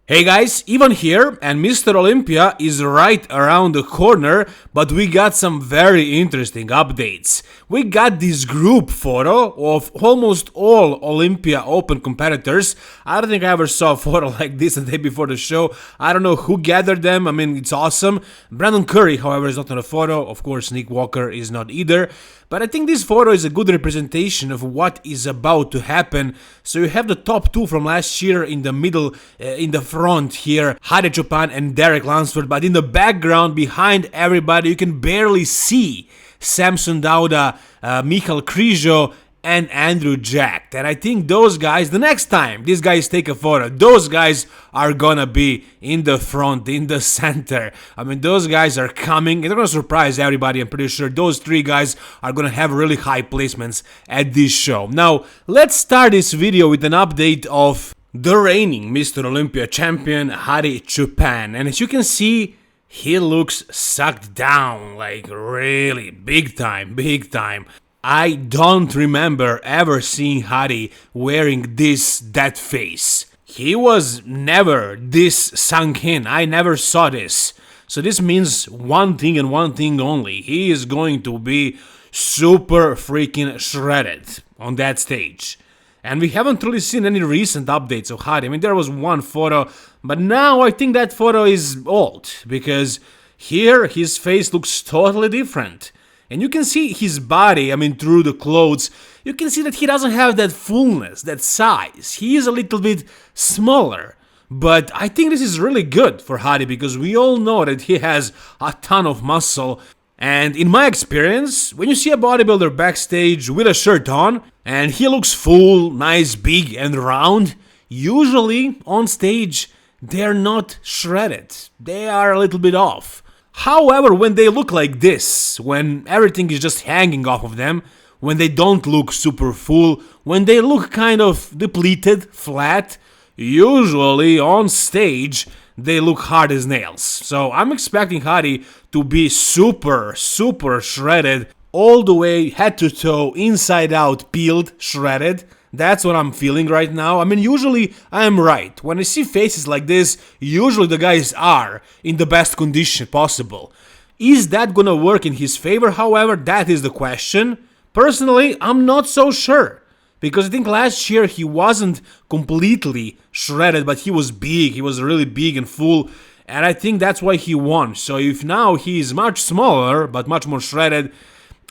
Hey guys, Ivan here, and Mr. Olympia is right around the corner, but we got some very interesting updates. We got this group photo of almost all Olympia Open competitors. I don't think I ever saw a photo like this the day before the show. I don't know who gathered them, I mean, it's awesome. Brandon Curry, however, is not on the photo. Of course, Nick Walker is not either. But I think this photo is a good representation of what is about to happen. So you have the top two from last year in the middle, in the front here, Hadi Choopan and Derek Lansford. But in the background, behind everybody, you can barely see Samson Dauda, Michal Krizo, and Andrew Jack. And I think those guys, the next time these guys take a photo, those guys are gonna be in the front, in the center. I mean, those guys are coming, and they're gonna surprise everybody. I'm pretty sure those three guys are gonna have really high placements at this show. Now, let's start this video with an update of the reigning Mr. Olympia champion, Hadi Choopan. And as you can see, he looks sucked down, like really big time, big time. I don't remember ever seeing Hadi wearing that face. He was never this sunk in. I never saw this. So this means one thing and one thing only. He is going to be super freaking shredded on that stage. And we haven't really seen any recent updates of Hadi. I mean, there was one photo, but now I think that photo is old, because here his face looks totally different. And you can see his body, I mean, through the clothes, you can see that he doesn't have that fullness, that size. He is a little bit smaller. But I think this is really good for Hadi, because we all know that he has a ton of muscle. And in my experience, when you see a bodybuilder backstage with a shirt on, and he looks full, nice, big and round, usually on stage, they're not shredded. They are a little bit off. However, when they look like this, when everything is just hanging off of them, when they don't look super full, when they look kind of depleted, flat, usually on stage, they look hard as nails. So I'm expecting Hadi to be super shredded, all the way head to toe, inside out, peeled, shredded. That's what I'm feeling right now. I mean, usually I am right. When I see faces like this, usually the guys are in the best condition possible. Is that gonna work in his favor, however? That is the question. Personally, I'm not so sure. Because I think last year he wasn't completely shredded, but he was big. He was really big and full. And I think that's why he won. So if now he is much smaller, but much more shredded,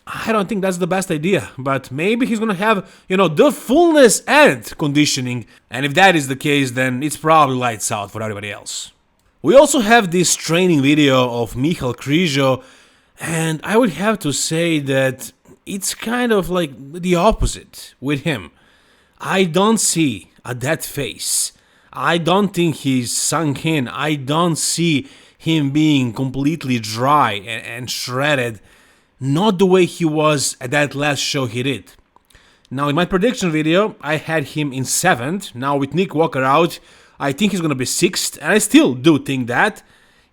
I don't think that's the best idea, but maybe he's gonna have, the fullness and conditioning, and if that is the case, then it's probably lights out for everybody else. We also have this training video of Michal Krizo, and I would have to say that it's kind of like the opposite with him. I don't see that face. I don't think he's sunk in. I don't see him being completely dry and shredded. Not the way he was at that last show he did. Now, in my prediction video, I had him in 7th. Now, with Nick Walker out, I think he's gonna be 6th, and I still do think that,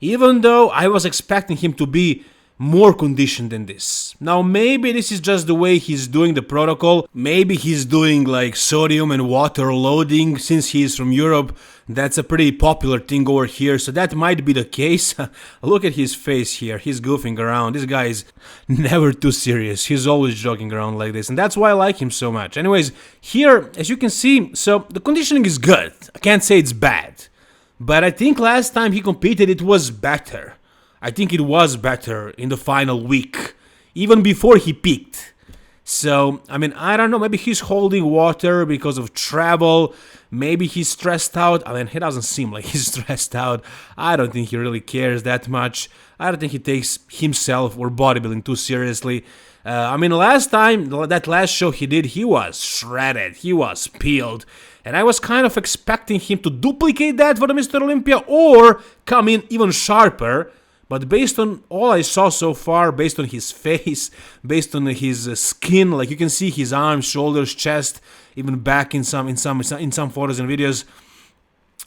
even though I was expecting him to be more conditioned than this. Now, maybe this is just the way he's doing the protocol. Maybe he's doing like sodium and water loading. Since he's from Europe, that's a pretty popular thing over here, so that might be the case. Look at his face here. He's goofing around. This guy is never too serious. He's always joking around like this, and that's why I like him so much. Anyways, here, as you can see, so the conditioning is good. I can't say it's bad, but I think last time he competed it was better. I think it was better in the final week, even before he peaked. So, I mean, I don't know, maybe he's holding water because of travel, maybe he's stressed out. I mean, he doesn't seem like he's stressed out. I don't think he really cares that much. I don't think he takes himself or bodybuilding too seriously. I mean, last time, that last show he did, he was shredded, he was peeled. And I was kind of expecting him to duplicate that for the Mr. Olympia or come in even sharper. But based on all I saw so far, based on his face, based on his skin, like you can see his arms, shoulders, chest, even back in some photos and videos,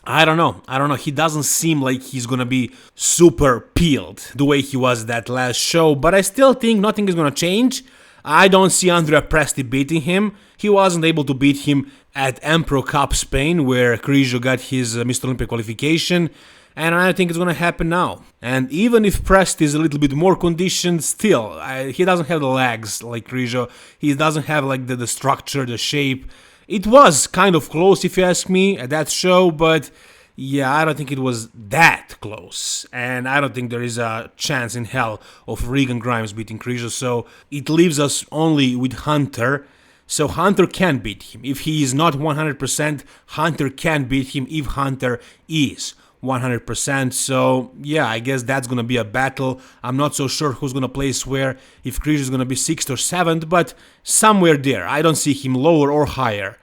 I don't know. He doesn't seem like he's gonna be super peeled the way he was that last show. But I still think nothing is gonna change. I don't see Andrea Presti beating him. He wasn't able to beat him at Empro Cup Spain, where Krizo got his Mr. Olympia qualification, and I think it's gonna happen now. And even if Prest is a little bit more conditioned, still, he doesn't have the legs like Krizo. He doesn't have like the structure, the shape. It was kind of close, if you ask me, at that show, but yeah, I don't think it was that close. And I don't think there is a chance in hell of Regan Grimes beating Krizo, so it leaves us only with Hunter. So Hunter can beat him. If he is not 100%, Hunter can beat him if Hunter is 100%. So yeah, I guess that's gonna be a battle. I'm not so sure who's gonna place where, if Krizo is gonna be 6th or 7th, but somewhere there. I don't see him lower or higher.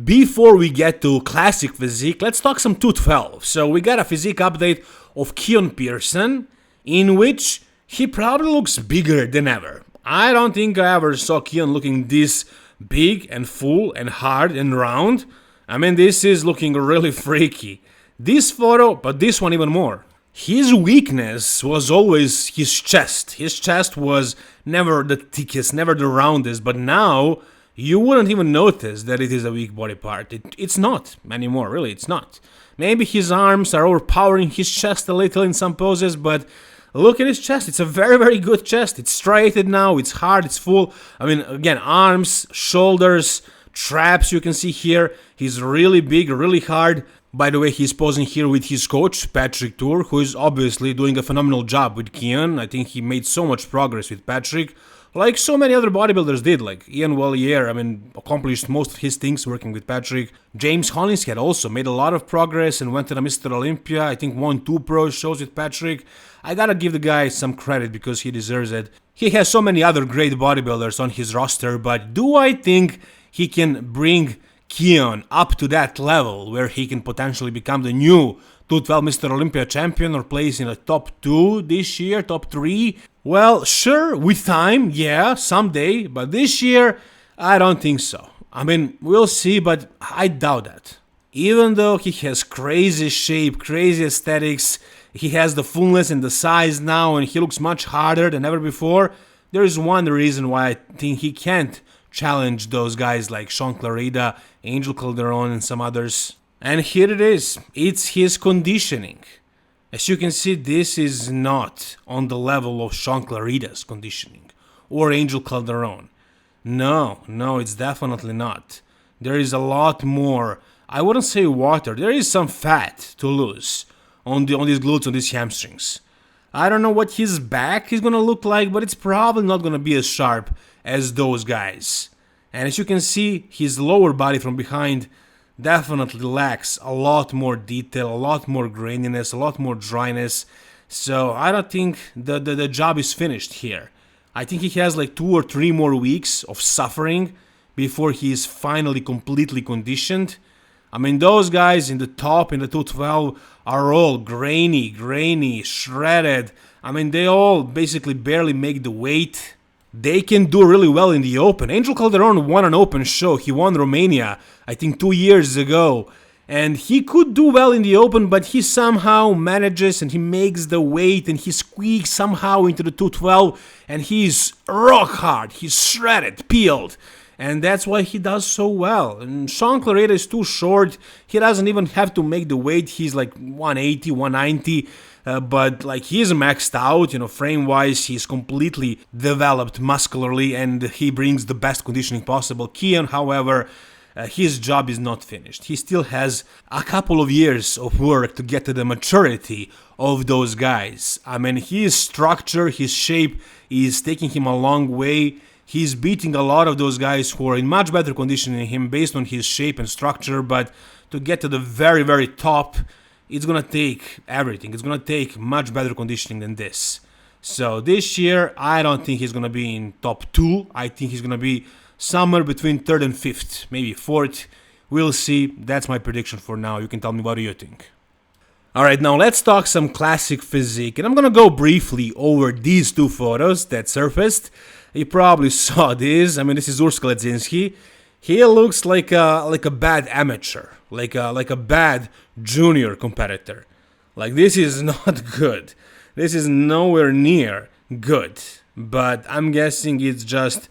Before we get to classic physique, let's talk some 212. So we got a physique update of Keone Pearson, in which he probably looks bigger than ever. I don't think I ever saw Keone looking this big and full and hard and round. I mean, this is looking really freaky. This photo, but this one even more. His weakness was always his chest. His chest was never the thickest, never the roundest, but now you wouldn't even notice that it is a weak body part. It's not anymore, really, it's not. Maybe his arms are overpowering his chest a little in some poses, but look at his chest. It's a very, very good chest. It's striated now, it's hard, it's full. I mean, again, arms, shoulders, traps you can see here. He's really big, really hard. By the way, he's posing here with his coach, Patrick Tour, who is obviously doing a phenomenal job with Keone. I think he made so much progress with Patrick, like so many other bodybuilders did, like Ian Wallier, I mean, accomplished most of his things working with Patrick. James Hollinshead had also made a lot of progress and went to the Mr. Olympia, I think won 2 pro shows with Patrick. I gotta give the guy some credit because he deserves it. He has so many other great bodybuilders on his roster, but do I think he can bring Keone up to that level where he can potentially become the new 212 Mr. Olympia champion or place in the top 2 this year, top 3? Well, sure, with time, yeah, someday, but this year, I don't think so. I mean, we'll see, but I doubt that. Even though he has crazy shape, crazy aesthetics, he has the fullness and the size now, and he looks much harder than ever before, there is one reason why I think he can't challenge those guys like Sean Clarida, Angel Calderon, and some others. And here it is. It's his conditioning. As you can see, this is not on the level of Sean Clarida's conditioning or Angel Calderon. No, it's definitely not. There is a lot more, I wouldn't say water, there is some fat to lose on these glutes, on these hamstrings. I don't know what his back is gonna look like, but it's probably not gonna be as sharp as those guys. And as you can see, his lower body from behind definitely lacks a lot more detail, a lot more graininess, a lot more dryness. So I don't think the job is finished here. I think he has like 2 or 3 more weeks of suffering before he is finally completely conditioned. I mean, those guys in the top, in the 212, are all grainy, shredded. I mean, they all basically barely make the weight. They can do really well in the open. Angel Calderon won an open show. He won Romania, I think 2 years ago. And he could do well in the open, but he somehow manages and he makes the weight and he squeaks somehow into the 212. And he's rock hard. He's shredded, peeled. And that's why he does so well. And Sean Clarida is too short. He doesn't even have to make the weight. He's like 180, 190. But like he's maxed out, frame-wise, he's completely developed muscularly and he brings the best conditioning possible. Keone, however, his job is not finished. He still has a couple of years of work to get to the maturity of those guys. I mean, his structure, his shape is taking him a long way. He's beating a lot of those guys who are in much better condition than him based on his shape and structure, but to get to the very, very top, it's gonna take everything. It's gonna take much better conditioning than this. So this year, I don't think he's gonna be in top 2. I think he's gonna be somewhere between 3rd and 5th, maybe 4th. We'll see. That's my prediction for now. You can tell me what do you think. Alright, now let's talk some classic physique. And I'm gonna go briefly over these 2 photos that surfaced. You probably saw this. I mean, this is Urs Kalecinski. He looks like a bad amateur, like a bad junior competitor. Like, this is not good. This is nowhere near good. But I'm guessing it's just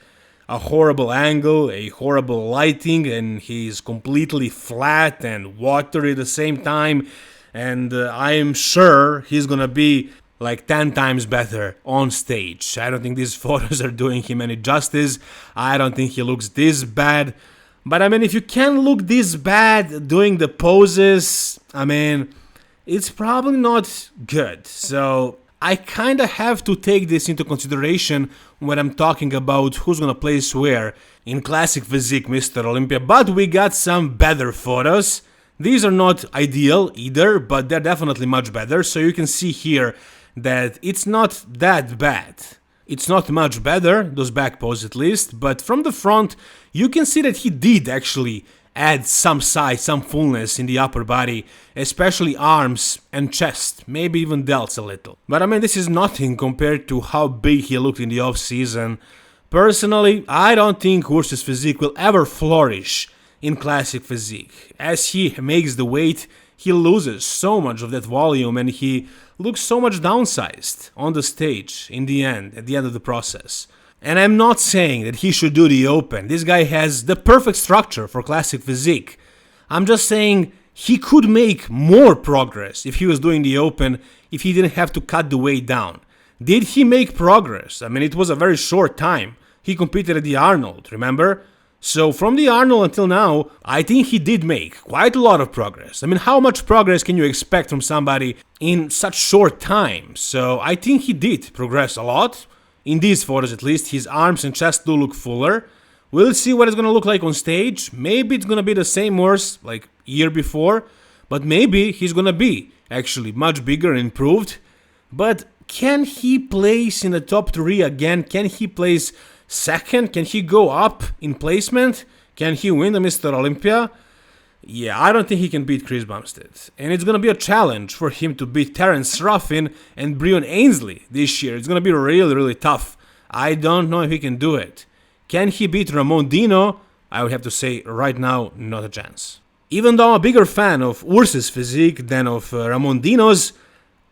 a horrible angle, a horrible lighting, and he's completely flat and watery at the same time. And I am sure he's gonna be like 10 times better on stage. I don't think these photos are doing him any justice. I don't think he looks this bad. But I mean, if you can look this bad doing the poses, I mean, it's probably not good. So I kind of have to take this into consideration when I'm talking about who's gonna place where in classic physique Mr. Olympia. But we got some better photos. These are not ideal either, but they're definitely much better. So you can see here that it's not that bad. It's not much better, those back poses at least, but from the front you can see that he did actually add some size, some fullness in the upper body, especially arms and chest, maybe even delts a little. But I mean, this is nothing compared to how big he looked in the off-season. Personally, I don't think Urs's physique will ever flourish in classic physique. As he makes the weight, he loses so much of that volume and he looks so much downsized on the stage in the end, at the end of the process. And I'm not saying that he should do the open. This guy has the perfect structure for classic physique. I'm just saying he could make more progress if he was doing the open, if he didn't have to cut the weight down. Did he make progress? I mean, it was a very short time. He competed at the Arnold, remember? So from the Arnold until now, I think he did make quite a lot of progress. I mean, how much progress can you expect from somebody in such short time? So I think he did progress a lot. In these photos at least, his arms and chest do look fuller. We'll see what it's gonna look like on stage. Maybe it's gonna be the same Urs like year before, but maybe he's gonna be actually much bigger and improved. But can he place in the top 3 again? Can he place second? Can he go up in placement? Can he win the Mr. Olympia? Yeah, I don't think he can beat Chris Bumstead. And it's gonna be a challenge for him to beat Terence Ruffin and Breon Ainsley this year. It's gonna be really, really tough. I don't know if he can do it. Can he beat Ramon Dino? I would have to say right now, not a chance. Even though I'm a bigger fan of Urs's physique than of Ramon Dino's,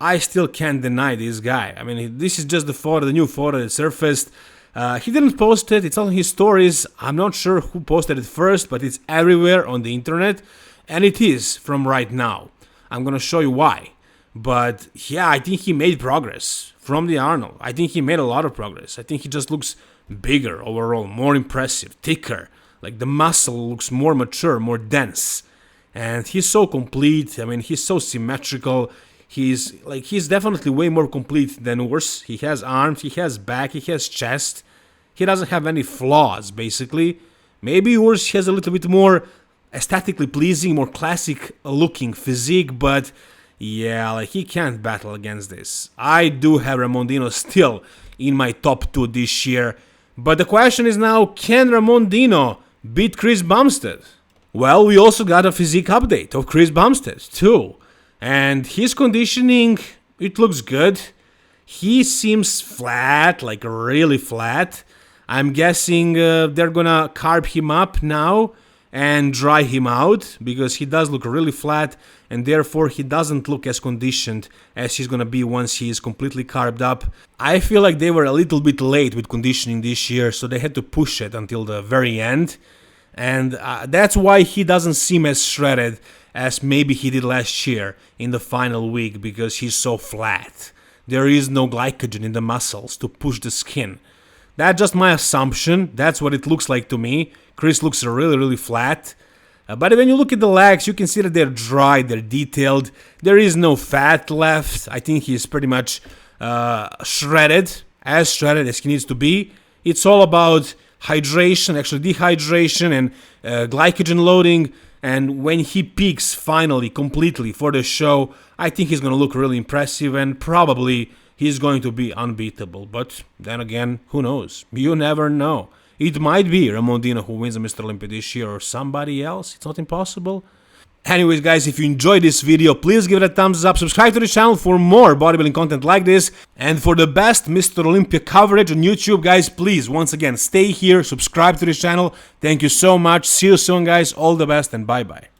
I still can't deny this guy. I mean, this is just the photo, the new photo that surfaced. He didn't post it, it's on his stories. I'm not sure who posted it first, but it's everywhere on the internet. And it is from right now. I'm gonna show you why. But yeah, I think he made progress from the Arnold. I think he made a lot of progress. I think he just looks bigger overall, more impressive, thicker. Like the muscle looks more mature, more dense. And he's so complete. I mean, he's so symmetrical. He's definitely way more complete than Urs. He has arms, he has back, he has chest. He doesn't have any flaws, basically. Maybe Urs has a little bit more aesthetically pleasing, more classic looking physique, but yeah, like he can't battle against this. I do have Ramon Dino still in my top 2 this year. But the question is now, can Ramon Dino beat Chris Bumstead? Well, we also got a physique update of Chris Bumstead too. And his conditioning, it looks good. He seems flat, like really flat. I'm guessing they're gonna carb him up now and dry him out because he does look really flat and therefore he doesn't look as conditioned as he's gonna be once he is completely carved up. I feel like they were a little bit late with conditioning this year, so they had to push it until the very end. And that's why he doesn't seem as shredded as maybe he did last year in the final week, because he's so flat. There is no glycogen in the muscles to push the skin. That's just my assumption. That's what it looks like to me. Chris looks really, really flat. But when you look at the legs, you can see that they're dry, they're detailed. There is no fat left. I think he's pretty much shredded as he needs to be. It's all about hydration, actually dehydration and glycogen loading. And when he peaks finally, completely for the show, I think he's going to look really impressive and probably he's going to be unbeatable. But then again, who knows? You never know. It might be Ramon Dino who wins the Mr. Olympia this year or somebody else. It's not impossible. Anyways, guys, if you enjoyed this video, please give it a thumbs up. Subscribe to the channel for more bodybuilding content like this. And for the best Mr. Olympia coverage on YouTube, guys, please, once again, stay here, subscribe to this channel. Thank you so much. See you soon, guys. All the best and bye-bye.